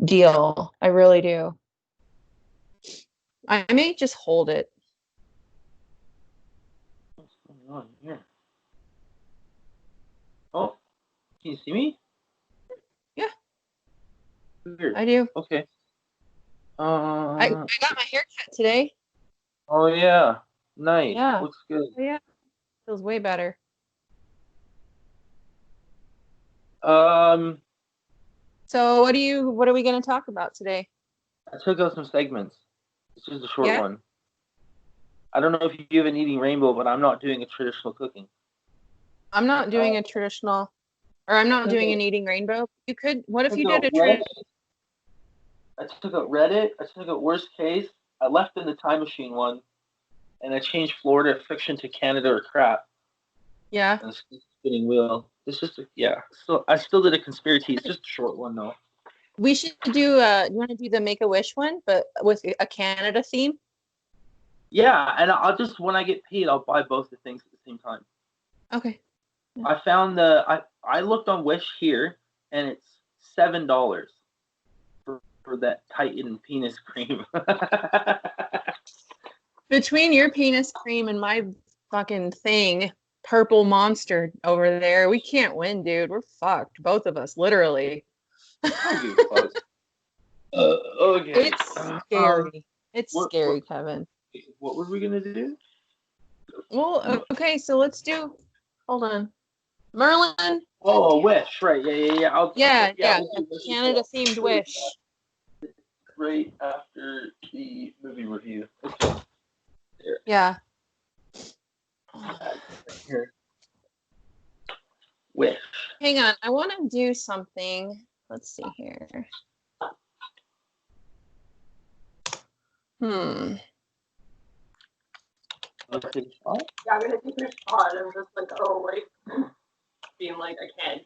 deal. I really do. I may just hold it. What's going on here? Oh, can you see me? Yeah, Weird. I do. Okay. I got my hair cut today. Oh yeah. Nice. Yeah. Looks good. Oh, yeah. Feels way better. Um, So what are we going to talk about today? I took out some segments. This is a short Yeah. one. I don't know if you have an eating rainbow, but I'm not doing a traditional cooking. I'm not Uh, doing a traditional, or I'm I not took doing out, an eating rainbow. You could, what if took you did out a Reddit. traditional? I took out Reddit. I took out worst case. I left in the time machine one, and I changed Florida fiction to Canada or crap. Yeah. And spinning wheel. It's just yeah. So I still did a conspiracy. It's just a short one though. We should do, you want to do the Make-A-Wish one, but with a Canada theme? Yeah, and I'll just when I get paid, I'll buy both the things at the same time. Okay. I found I looked on Wish here, and it's $7 for that Titan penis cream. Between your penis cream and my fucking thing, purple monster over there, we can't win, dude. We're fucked. Both of us, literally. I don't give a fuck. Okay. It's scary. It's What, scary, Kevin. what were we gonna do? Well, okay, so let's do, hold on. Merlin. Oh, Wish, right? Yeah, yeah, yeah. Yeah, We'll a do Wish as Canada well. themed wish. Right after the movie review. Okay. There. Yeah. Right here. Wish. Hang on, I want to do something. Let's see here. Hmm. Let's take a shot. Yeah, I'm gonna take a shot. I'm just like, oh, like, being like, I can't.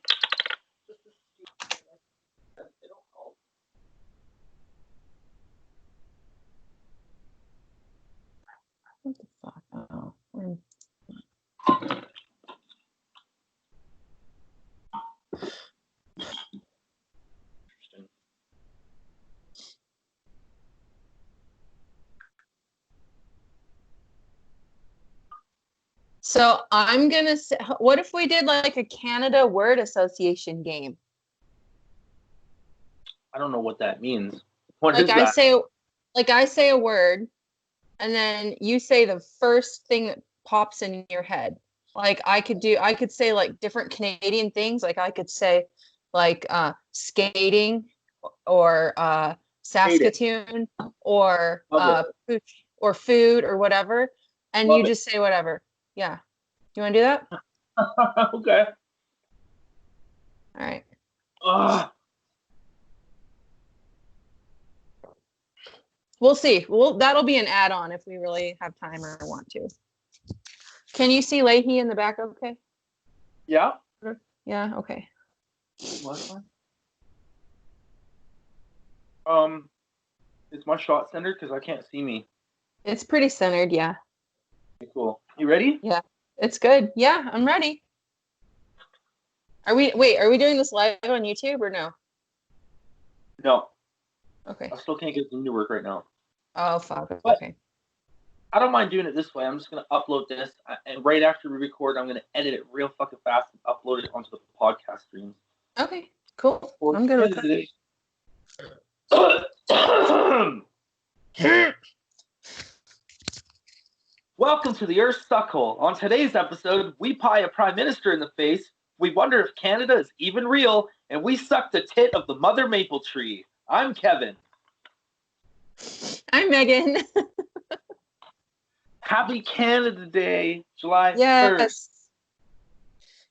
What the fuck? Oh. So I'm gonna say, what if we did like a Canada word association game? I don't know what that means. What Like is I that? say, like I say a word, and then you say the first thing that pops in your head. Like I could say like different Canadian things. Like I could say like skating or Hate it. Saskatoon or Love it. food or whatever, and Love you just say whatever. Yeah. You want to do that? it. Okay. All right. Ugh. We'll see. That'll be an add-on if we really have time or want to. Can you see Leahy in the back? Okay. Yeah. Yeah. Okay. Last one. Is my shot centered? Because I can't see me. It's pretty centered. Yeah. Okay, cool. You ready? Yeah. It's good. Yeah, I'm ready. Are we doing this live on YouTube or no? No. Okay. I still can't get Zoom to work right now. Oh fuck. But Okay. I don't mind doing it this way. I'm just gonna upload this, and right after we record, I'm gonna edit it real fucking fast and upload it onto the podcast streams. Okay. Cool. Or I'm good with that. Welcome to the Earths Suckhole. On today's episode, we pie a prime minister in the face, we wonder if Canada is even real, and we suck the tit of the mother maple tree. I'm Kevin. I'm Megan. Happy Canada Day, July 1st. Yes.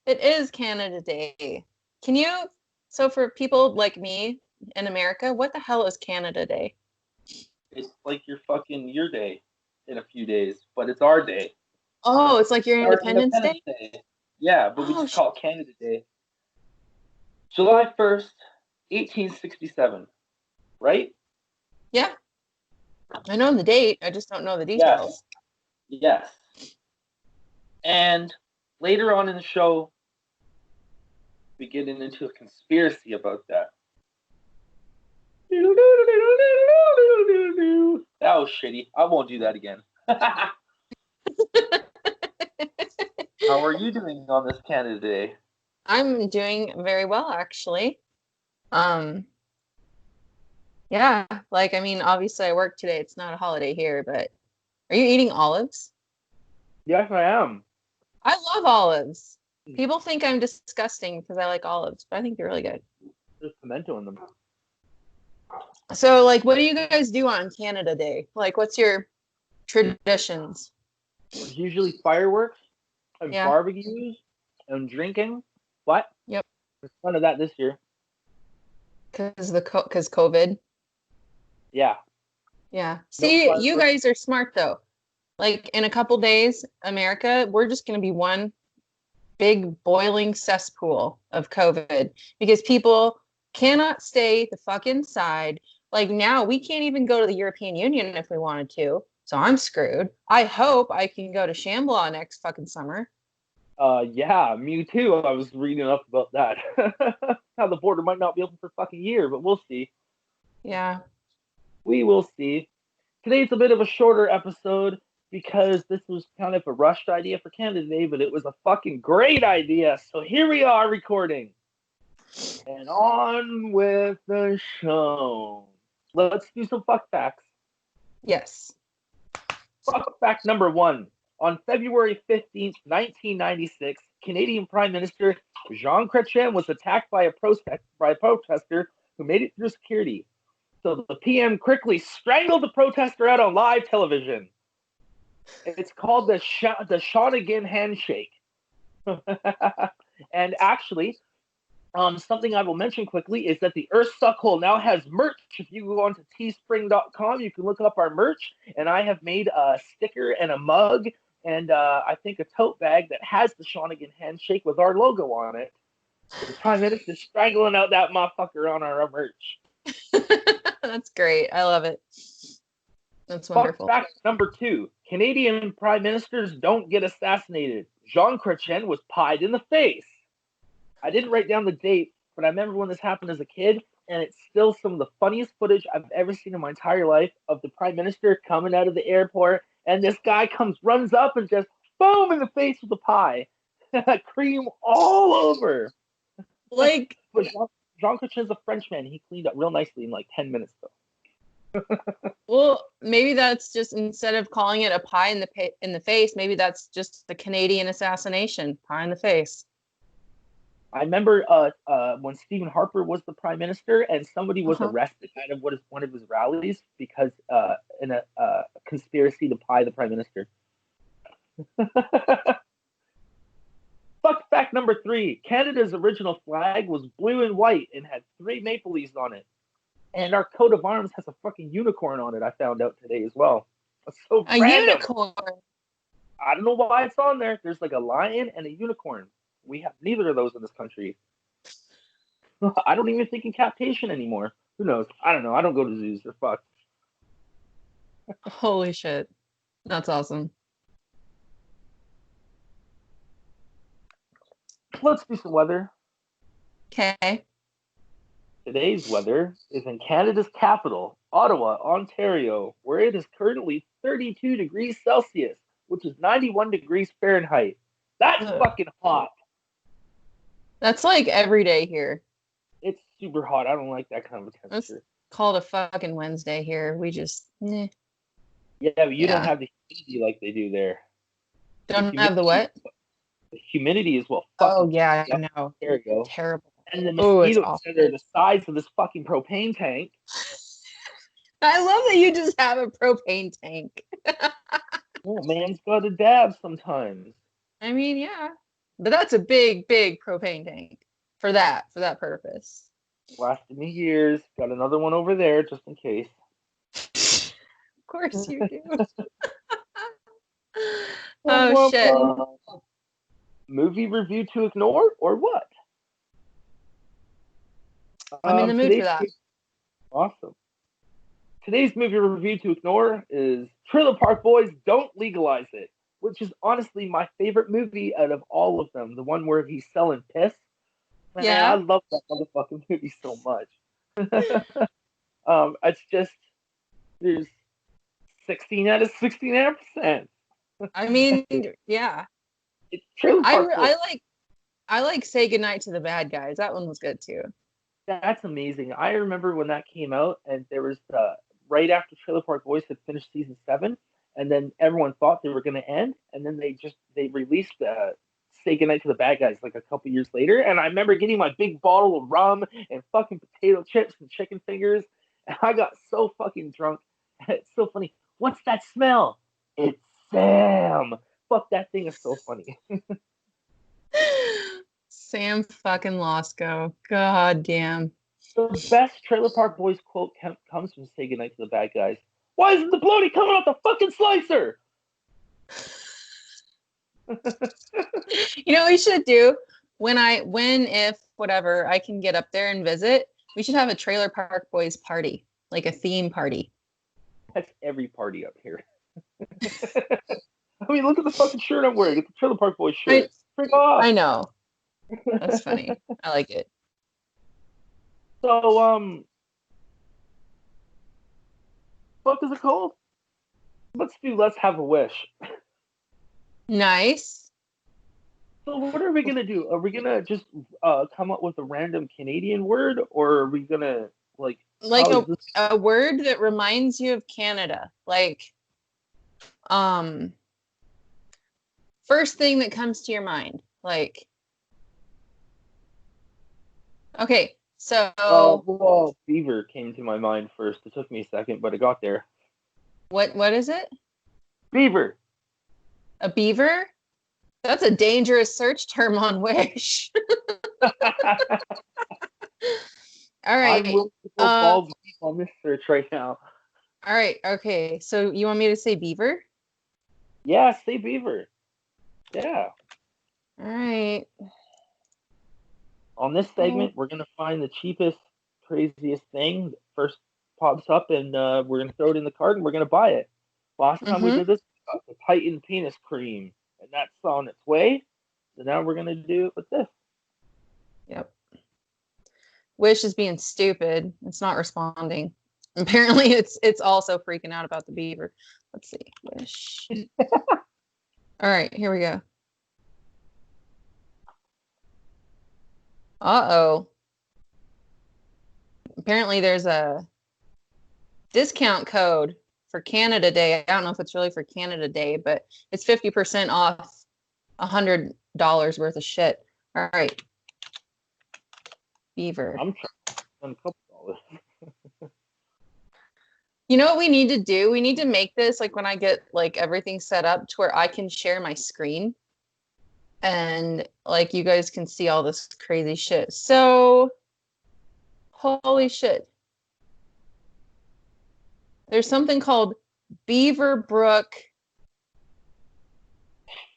It is Canada Day. So for people like me in America, what the hell is Canada Day? It's like your day in a few days, but it's our day. Oh, it's like your Our Independence Day? Day. Yeah, but we Oh, just call it Canada Day. July 1st, 1867, right? yeah. I know the date. I just don't know the details. Yes. And later on in the show, we get into a conspiracy about that. was shitty. I won't do that again. How are you doing on this Canada Day? I'm doing very well, actually. Um, yeah, like I mean, obviously I work today. It's not a holiday here, but are you eating olives? Yes, I am. I love olives. People think I'm disgusting because I like olives, but I think they're really good. There's pimento in them. So, like, what do you guys do on Canada Day? Like, what's your traditions? Usually fireworks and Yeah. barbecues and drinking. What? Yep. There's none of that this year. Because COVID. Yeah. Yeah. No See, you fireworks. guys are smart though. Like in a couple days, America, we're just going to be one big boiling cesspool of COVID because people cannot stay the fuck inside. Like now, we can't even go to the European Union if we wanted to. So I'm screwed. I hope I can go to Shambhala next fucking summer. Yeah, me too. I was reading up about that. How the border might not be open for fucking year, but we'll see. Yeah. We will see. Today's a bit of a shorter episode because this was kind of a rushed idea for Canada Day, but it was a fucking great idea. So here we are recording. And on with the show. Let's do some fuck facts. Yes. Fuck fact number 1. On February 15th, 1996, Canadian Prime Minister Jean Chrétien was attacked by a protester who made it through security. So the PM quickly strangled the protester out on live television. It's called the Shawnigan handshake. And actually, something I will mention quickly is that the Earths Suckhole now has merch. If you go on to teespring.com, you can look up our merch, and I have made a sticker and a mug and I think a tote bag that has the Shawnigan handshake with our logo on it. The Prime Minister strangling out that motherfucker on our merch. That's great. I love it. That's wonderful. Fact number 2. Canadian Prime Ministers don't get assassinated. Jean Chrétien was pied in the face. I didn't write down the date, but I remember when this happened as a kid, and it's still some of the funniest footage I've ever seen in my entire life of the Prime Minister coming out of the airport, and this guy runs up and just boom in the face with the pie. Cream all over. Like, but Jean Chrétien's a Frenchman. He cleaned up real nicely in like 10 minutes, though. well, maybe that's just instead of calling it a pie in the face, maybe that's just the Canadian assassination, pie in the face. I remember when Stephen Harper was the prime minister, and somebody was arrested at one of his rallies because in a conspiracy to pie the prime minister. Fuck fact number 3. Canada's original flag was blue and white and had 3 maple leaves on it. And our coat of arms has a fucking unicorn on it, I found out today as well. That's so a random. Unicorn? I don't know why it's on there. There's like a lion and a unicorn. We have neither of those in this country. I don't even think in captation anymore. Who knows? I don't know. I don't go to zoos. They're fucked. Holy shit. That's awesome. Let's do some weather. Okay. Today's weather is in Canada's capital, Ottawa, Ontario, where it is currently 32 degrees Celsius, which is 91 degrees Fahrenheit. That's fucking hot. That's like every day here. It's super hot. I don't like that kind of a temperature. It's called a fucking Wednesday here. We just, Yeah, but you don't have the humidity like they do there. Don't have the what? The humidity is what fucking. Oh, yeah, I know. There you go. Terrible. And the mosquitoes that are the size of this fucking propane tank. I love that you just have a propane tank. Oh, man's got to dab sometimes. I mean, yeah. But that's a big, big propane tank for that purpose. Lasted me years. Got another one over there just in case. Of course you do. Oh, shit. Movie review to ignore or what? I'm in the mood for that. Awesome. Today's movie review to ignore is Trailer Park Boys Don't Legalize It, which is honestly my favorite movie out of all of them. The one where he's selling piss. Man, yeah. I love that motherfucking movie so much. It's just, there's 16 out of 16.5%. I mean, yeah. It's Trailer Park Boys. I like Say Goodnight to the Bad Guys. That one was good too. That's amazing. I remember when that came out, and there was right after Trailer Park Boys had finished season 7, and then everyone thought they were going to end, and then they released Say Goodnight to the Bad Guys like a couple years later, and I remember getting my big bottle of rum and fucking potato chips and chicken fingers, and I got so fucking drunk. It's so funny. What's that smell? It's Sam. Fuck, that thing is so funny. Sam fucking Losco. God damn. The best Trailer Park Boys quote comes from Say Goodnight to the Bad Guys. Why isn't the bloaty coming off the fucking slicer? You know what we should do? If whatever I can get up there and visit, we should have a Trailer Park Boys party, like a theme party. That's every party up here. I mean, look at the fucking shirt I'm wearing. It's a Trailer Park Boys shirt. Freak off. I know. That's funny. I like it. So, what is it called? Let's have a wish. Nice. So what are we gonna do? Are we gonna just come up with a random Canadian word, or are we gonna like a word that reminds you of Canada? Like, first thing that comes to your mind. Like, okay, so well, beaver came to my mind first. It took me a second, but it got there. What is it? Beaver. A beaver? That's a dangerous search term on Wish. All right. I'm willing to go balls deep on this search right now. All right. Okay. So you want me to say beaver? Yeah, say beaver. Yeah. All right. On this segment, we're gonna find the cheapest, craziest thing that first pops up, and we're gonna throw it in the cart, and we're gonna buy it. Last time we did this, we got the Titan penis cream, and that's on its way. So now we're gonna do it with this. Yep. Wish is being stupid. It's not responding. Apparently, it's also freaking out about the beaver. Let's see. Wish. All right, here we go. Uh-oh. Apparently, there's a discount code for Canada Day. I don't know if it's really for Canada Day, but it's 50% off $100 worth of shit. All right. Beaver. I'm trying a couple dollars. You know what we need to do? We need to make this like when I get like everything set up to where I can share my screen and like you guys can see all this crazy shit. So holy shit. There's something called Beaver Brook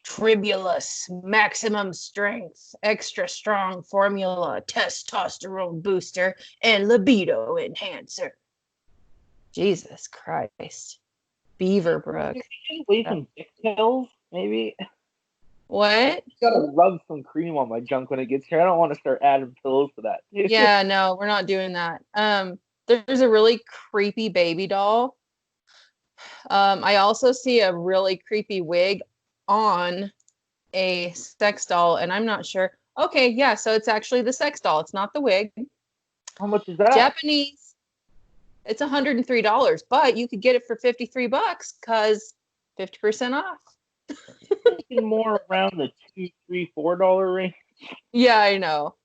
Tribulus Maximum Strength Extra Strong Formula Testosterone Booster and Libido Enhancer. Jesus Christ. Beaverbrook. Leave some dick pills, maybe. What? Gotta rub some cream on my junk when it gets here. I don't want to start adding pills to that. Yeah, no, we're not doing that. There's a really creepy baby doll. I also see a really creepy wig on a sex doll, and I'm not sure. Okay, yeah, so it's actually the sex doll. It's not the wig. How much is that? Japanese. It's $103, but you could get it for $53 because 50% off. More around the $2, $3, $4 range. Yeah, I know.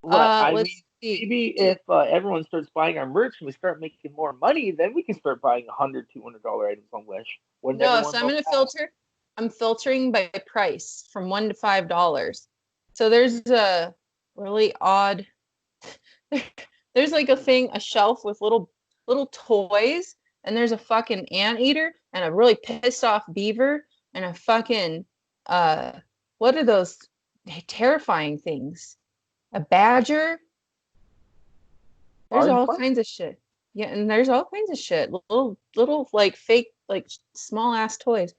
Let's see. Maybe if everyone starts buying our merch and we start making more money, then we can start buying $100, $200 items on Wish. No, so I'm gonna filter. I'm filtering by price from $1 to $5. So there's a really odd. There's like a shelf with little toys, and there's a fucking anteater and a really pissed off beaver and a fucking what are those terrifying things? A badger. There's all kinds of shit. Yeah, and there's all kinds of shit. Little like fake like small ass toys.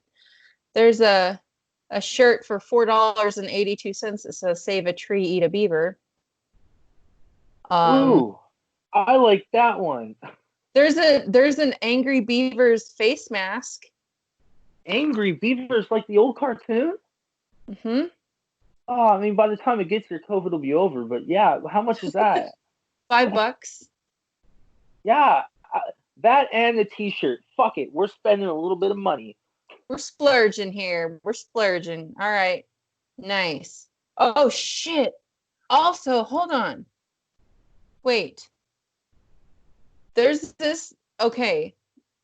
There's a shirt for $4.82 that says "Save a tree, eat a beaver." Ooh, I like that one. There's an Angry Beaver's face mask. Angry Beavers, like the old cartoon? Hmm. Oh, I mean, by the time it gets here, COVID will be over. But yeah, how much is that? $5. Yeah, that and the T-shirt. Fuck it, we're spending a little bit of money. We're splurging here. We're splurging. All right. Nice. Oh shit. Also, hold on. Wait. There's this. Okay.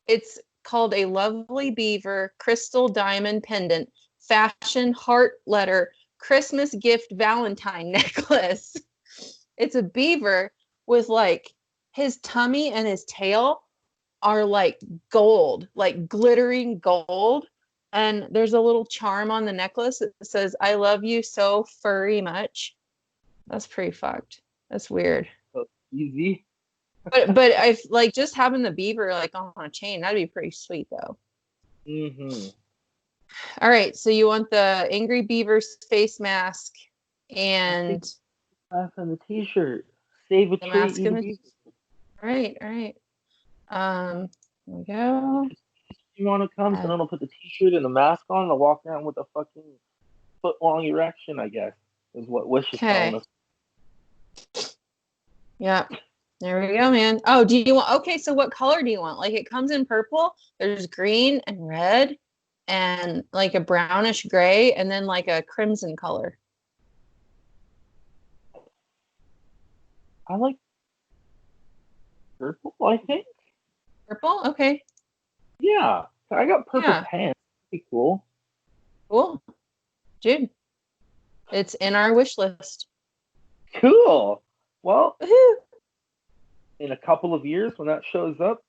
It's called a Lovely Beaver Crystal Diamond Pendant Fashion Heart Letter Christmas Gift Valentine Necklace. It's a beaver with like his tummy and his tail are like gold, like glittering gold. And there's a little charm on the necklace that says, I love you so furry much. That's pretty fucked. That's weird. So easy. But if like just having the beaver like on a chain, that'd be pretty sweet though. Mm-hmm. All right, so you want the Angry Beaver's face mask I think and that's on the T-shirt. Save a the tree, mask eat a and the beaver. all right. Here we go. You want to come, so then I'll put the T-shirt and the mask on, and I'll walk around with a fucking foot-long erection. I guess is what Wish is telling Okay. us. Yeah. There we go, man. Oh, do you want, okay, so what color do you want? Like it comes in purple, there's green and red and like a brownish gray and then like a crimson color. I like purple. I think. Purple? Okay. Yeah, I got purple Yeah. pants. Pretty cool. Cool. Dude, it's in our wish list. Cool. Well, Woohoo. in a couple of years when that shows up,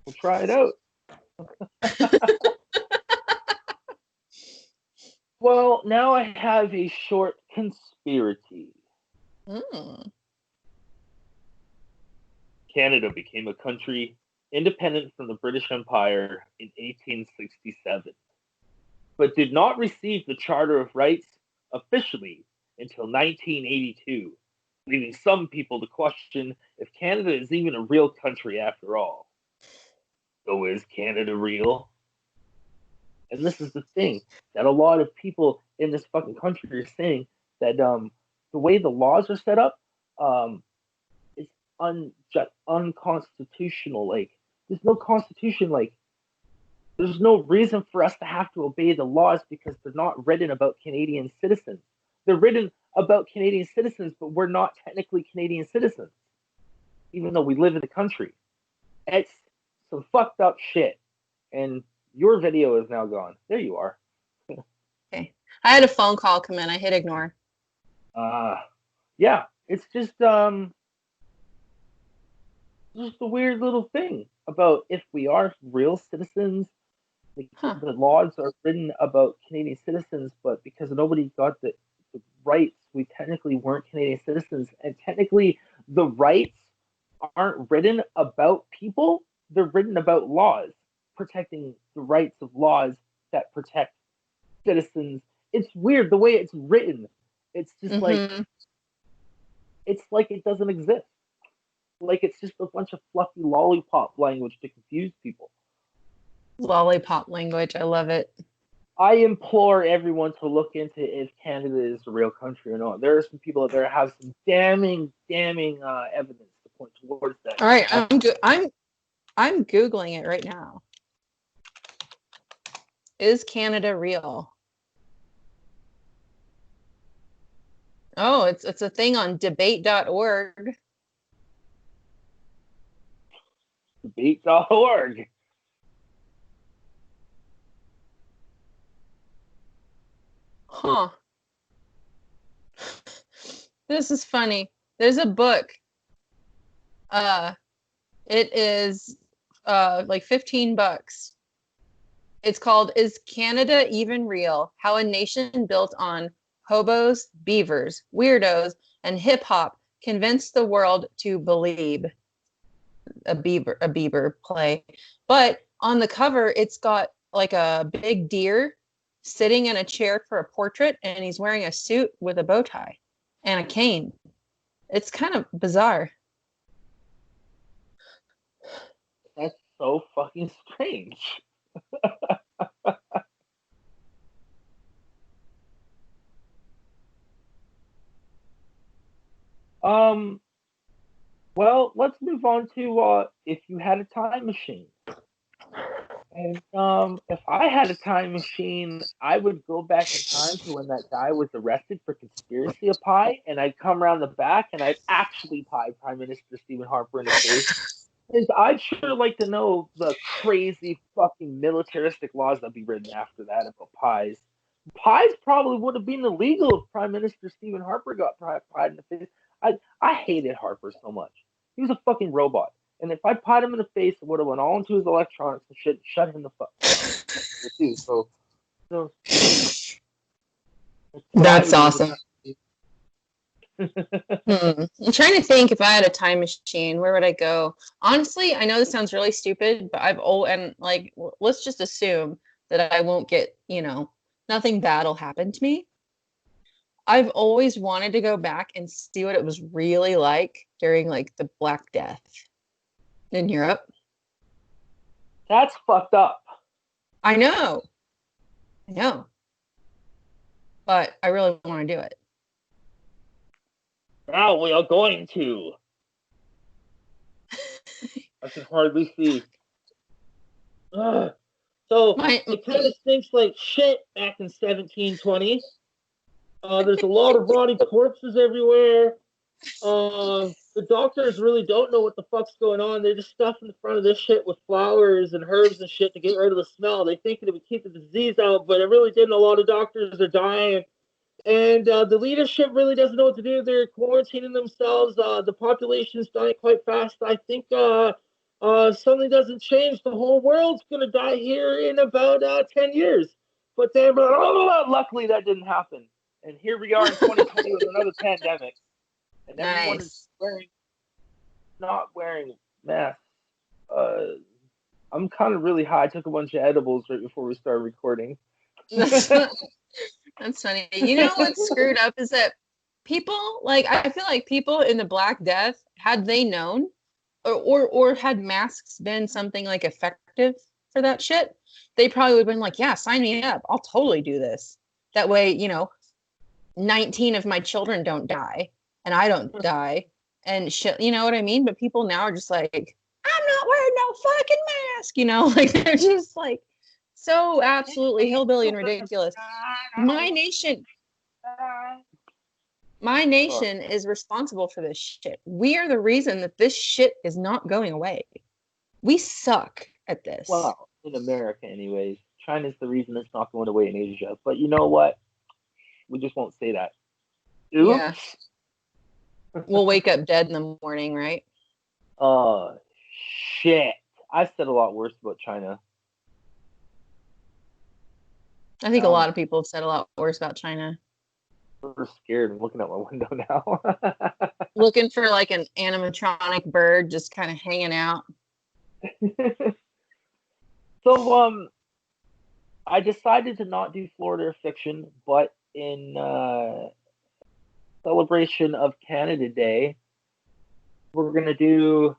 we'll try it out. Well, now I have a short conspiracy. Mm. Canada became a country independent from the British Empire in 1867, but did not receive the Charter of Rights officially until 1982, leaving some people to question if Canada is even a real country after all. So is Canada real? And this is the thing that a lot of people in this fucking country are saying that the way the laws are set up is unconstitutional. Like there's no constitution. Like there's no reason for us to have to obey the laws because they're not written about Canadian citizens. They're written about Canadian citizens, but we're not technically Canadian citizens, even though we live in the country. It's some fucked up shit. And your video is now gone. There you are. Okay. I had a phone call come in. I hit ignore. Yeah, it's just a weird little thing about if we are real citizens. The laws are written about Canadian citizens, but because nobody got the rights, we technically weren't Canadian citizens, and technically the rights aren't written about people; they're written about laws protecting the rights of laws that protect citizens. It's weird the way it's written. It's just Mm-hmm. it's like it doesn't exist. Like it's just a bunch of fluffy lollipop language to confuse people. Lollipop language. I love it. I implore everyone to look into if Canada is a real country or not. There are some people out there that have some damning evidence to point towards that. All right, I'm googling it right now. Is Canada real? Oh, it's a thing on debate.org. Debate.org. Huh. This is funny. There's a book. It is like $15. It's called Is Canada Even Real? How a Nation Built on Hobos, Beavers, Weirdos, and Hip Hop Convinced the World to Believe. A beaver play. But on the cover, it's got like a big deer sitting in a chair for a portrait, and he's wearing a suit with a bow tie and a cane. It's kind of bizarre. so fucking strange. Um, well, let's move on to if you had a time machine. And if I had a time machine, I would go back in time to when that guy was arrested for conspiracy of pie, and I'd come around the back and I'd actually pie Prime Minister Stephen Harper in the face. Because I'd sure like to know the crazy fucking militaristic laws that'd be written after that about pies. Pies probably would have been illegal if Prime Minister Stephen Harper got pied in the face. I hated Harper so much. He was a fucking robot. And if I pied him in the face, it would have went all into his electronics and shit, shut him the fuck up. Too. So That's awesome. I'm trying to think if I had a time machine, where would I go? Honestly, I know this sounds really stupid, but let's just assume that I won't get, nothing bad will happen to me. I've always wanted to go back and see what it was really like during like the Black Death in Europe. That's fucked up. I know. But I really want to do it. Now we are going to. I can hardly see. So it kind of stinks like shit back in 1720. There's a lot of rotting corpses everywhere. The doctors really don't know what the fuck's going on. They're just stuffing the front of this shit with flowers and herbs and shit to get rid of the smell. They think it would keep the disease out, but it really didn't. A lot of doctors are dying. And the leadership really doesn't know what to do. They're quarantining themselves. The population's dying quite fast. I think something doesn't change, the whole world's going to die here in about 10 years. But then, luckily, that didn't happen. And here we are in 2020 with another pandemic. And everyone is not wearing masks. I'm kind of really high. I took a bunch of edibles right before we started recording. That's funny. You know what's screwed up is that people, I feel like people in the Black Death, had they known, or had masks been something like effective for that shit, they probably would have been like, yeah, sign me up. I'll totally do this. That way, 19 of my children don't die and I don't die and shit. You know what I mean? But people now are just like, I'm not wearing no fucking mask, they're just like so absolutely hillbilly and ridiculous. My nation is responsible for this shit. We are the reason that this shit is not going away. We suck at this. Well, in America anyways. China's the reason it's not going away in Asia. But you know what? We just won't say that. Oops. Yeah. We'll wake up dead in the morning, right? Oh, shit. I've said a lot worse about China. I think a lot of people have said a lot worse about China. I'm scared. I'm looking out my window now. Looking for like an animatronic bird just kind of hanging out. So, I decided to not do Florida fiction, but in celebration of Canada Day, we're going to do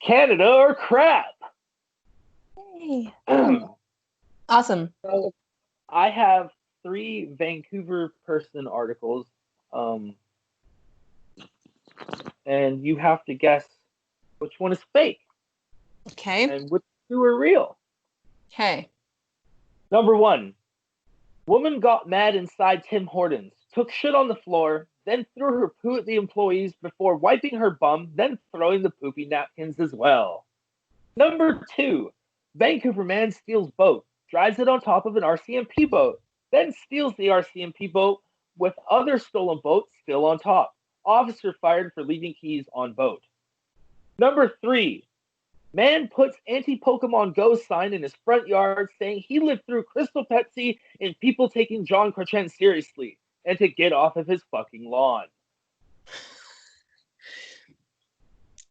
Canada or crap. Hey. Awesome. So I have 3 Vancouver person articles, and you have to guess which one is fake. Okay. And which 2 are real. Okay. Number 1. Woman got mad inside Tim Hortons, took shit on the floor, then threw her poo at the employees before wiping her bum, then throwing the poopy napkins as well. Number 2. Vancouver man steals boat, drives it on top of an RCMP boat, then steals the RCMP boat with other stolen boats still on top. Officer fired for leaving keys on boat. Number 3. Man puts anti-Pokemon Go sign in his front yard saying he lived through Crystal Pepsi and people taking John Cruikshank seriously and to get off of his fucking lawn.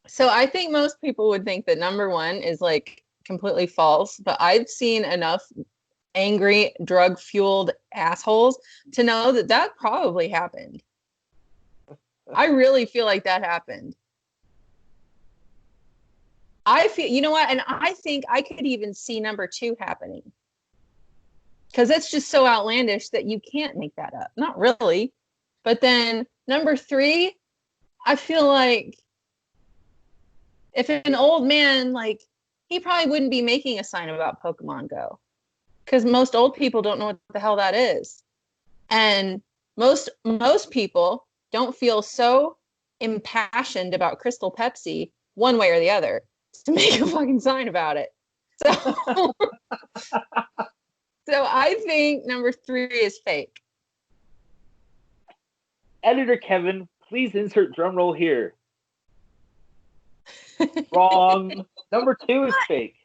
So I think most people would think that number 1 is like completely false, but I've seen enough angry, drug-fueled assholes to know that that probably happened. I really feel like that happened. I feel, you know what? And I think I could even see number 2 happening. Because it's just so outlandish that you can't make that up. Not really. But then number 3, I feel like if an old man, like, he probably wouldn't be making a sign about Pokemon Go. Because most old people don't know what the hell that is. And most people don't feel so impassioned about Crystal Pepsi one way or the other to make a fucking sign about it. So, so I think number 3 is fake. Editor Kevin, please insert drum roll here. Wrong. Number 2 is fake.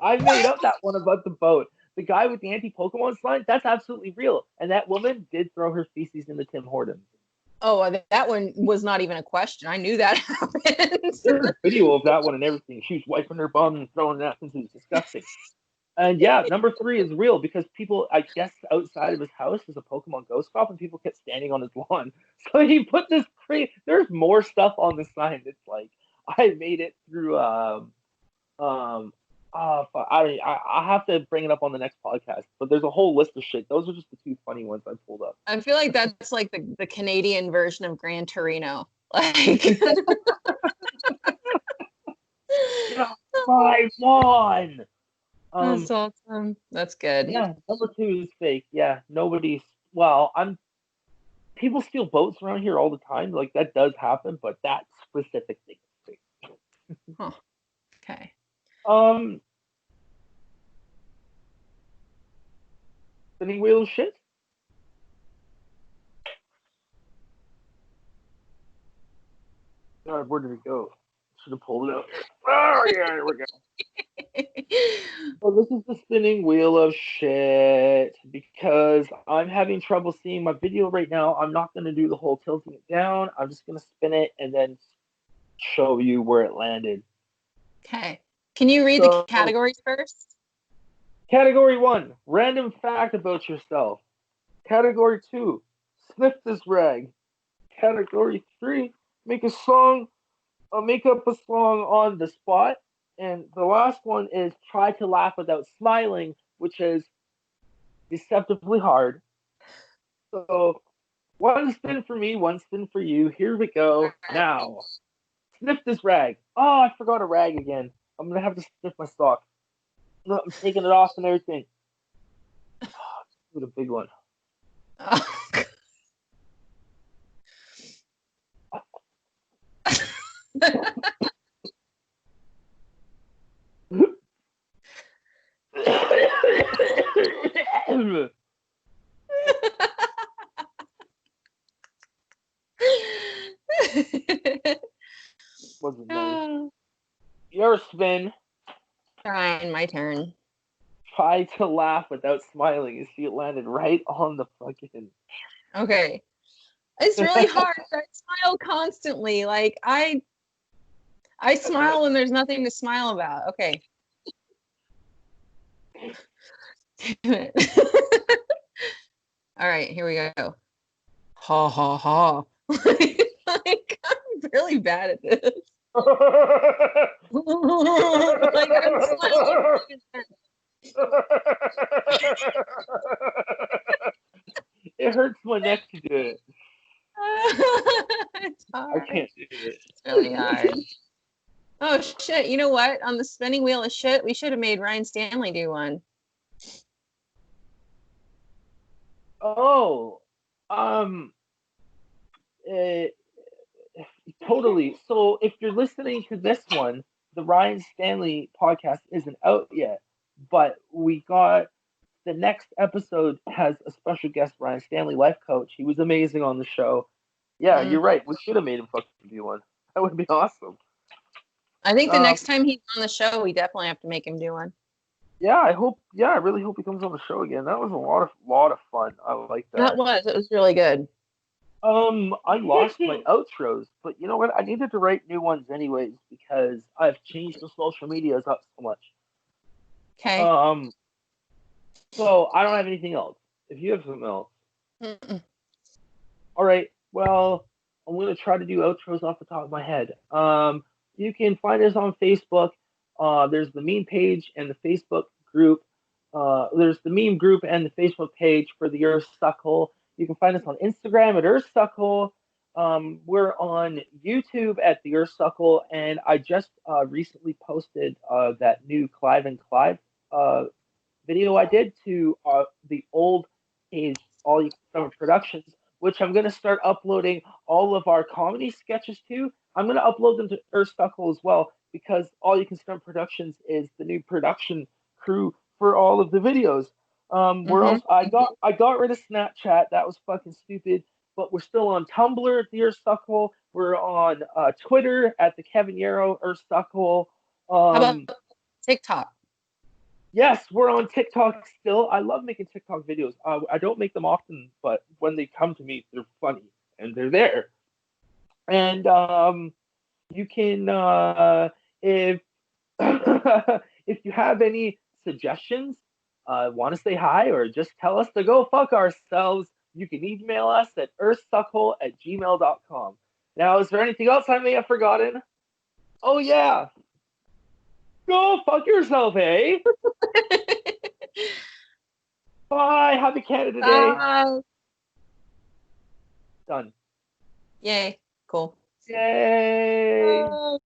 I made up that one about the boat. The guy with the anti-Pokemon sign, that's absolutely real. And that woman did throw her feces into Tim Hortons. Oh, that one was not even a question. I knew that happened. There's a video of that one and everything. She was wiping her bum and throwing that into. It was disgusting. And yeah, number 3 is real because people, I guess, outside of his house is a Pokemon Go shop and people kept standing on his lawn. So he put this crazy. There's more stuff on the sign. It's like I made it through. I have to bring it up on the next podcast. But there's a whole list of shit. Those are just the 2 funny ones I pulled up. I feel like that's like the Canadian version of Gran Torino. Like. Yeah, 5-1. That's awesome. That's good. Yeah, number 2 is fake. Yeah, nobody's. Well, people steal boats around here all the time. Like that does happen, but that specific thing is fake. Huh. Okay. Spinning wheel of shit. God, where did it go? Should have pulled it out. Oh yeah, here we go. So this is the spinning wheel of shit because I'm having trouble seeing my video right now. I'm not going to do the whole tilting it down. I'm just going to spin it and then show you where it landed. Okay. Can you read the categories first? Category 1, random fact about yourself. Category 2, sniff this rag. Category 3, make up a song on the spot. And the last one is try to laugh without smiling, which is deceptively hard. So 1 spin for me, 1 spin for you. Here we go. Now, sniff this rag. Oh, I forgot a rag again. I'm going to have to sniff my sock. No, I'm taking it off and everything. Oh, with a big one. Wasn't nice. Your spin. Fine, my turn. Try to laugh without smiling. You see, it landed right on the fucking. Okay. It's really hard. I smile constantly. Like I smile when there's nothing to smile about. Okay. Damn it. All right, here we go. Ha ha ha. Like I'm really bad at this. Like I'm smiling. It hurts my neck to do it. It's hard. I can't do it. It's really hard. Oh shit! You know what? On the spinning wheel of shit, we should have made Ryan Stanley do one. Oh, totally. So if you're listening to this one, the Ryan Stanley podcast isn't out yet, but we got the next episode has a special guest, Ryan Stanley, life coach. He was amazing on the show. Yeah, You're right. We should have made him fucking do one. That would be awesome. I think the next time he's on the show, we definitely have to make him do one. Yeah, I hope. Yeah, I really hope he comes on the show again. That was a lot of fun. I like that. It was really good. I lost my outros, but you know what? I needed to write new ones anyways because I've changed the social medias up so much. Okay. So I don't have anything else. If you have something else. Mm-mm. All right. Well, I'm going to try to do outros off the top of my head. You can find us on Facebook There's the meme page and the Facebook group. There's the meme group and the Facebook page for the Earths Suckhole. You can find us on Instagram at Earths Suckhole. We're on YouTube at the Earths Suckhole, and I just recently posted that new Clive and Clive video I did to the old page, All You Can Summer Productions, which I'm going to start uploading all of our comedy sketches to. I'm going to upload them to Earth Suckhole as well, because All You Can Summer Productions is the new production crew for all of the videos. We're Mm-hmm. also I got rid of Snapchat. That was fucking stupid. But we're still on Tumblr at the Earth Suckhole. We're on Twitter at the Kevin Yarrow Earth Suckhole. How about Um, TikTok? Yes, we're on TikTok still. I love making TikTok videos. I don't make them often, but when they come to me, they're funny and they're there. And you can if if you have any suggestions, want to say hi, or just tell us to go fuck ourselves, you can email us at earthsuckhole@gmail.com. Now, is there anything else I may have forgotten? Oh yeah, go fuck yourself, eh? Bye. Happy Canada Day. Bye. Done. Yay. Cool. Yay! Bye.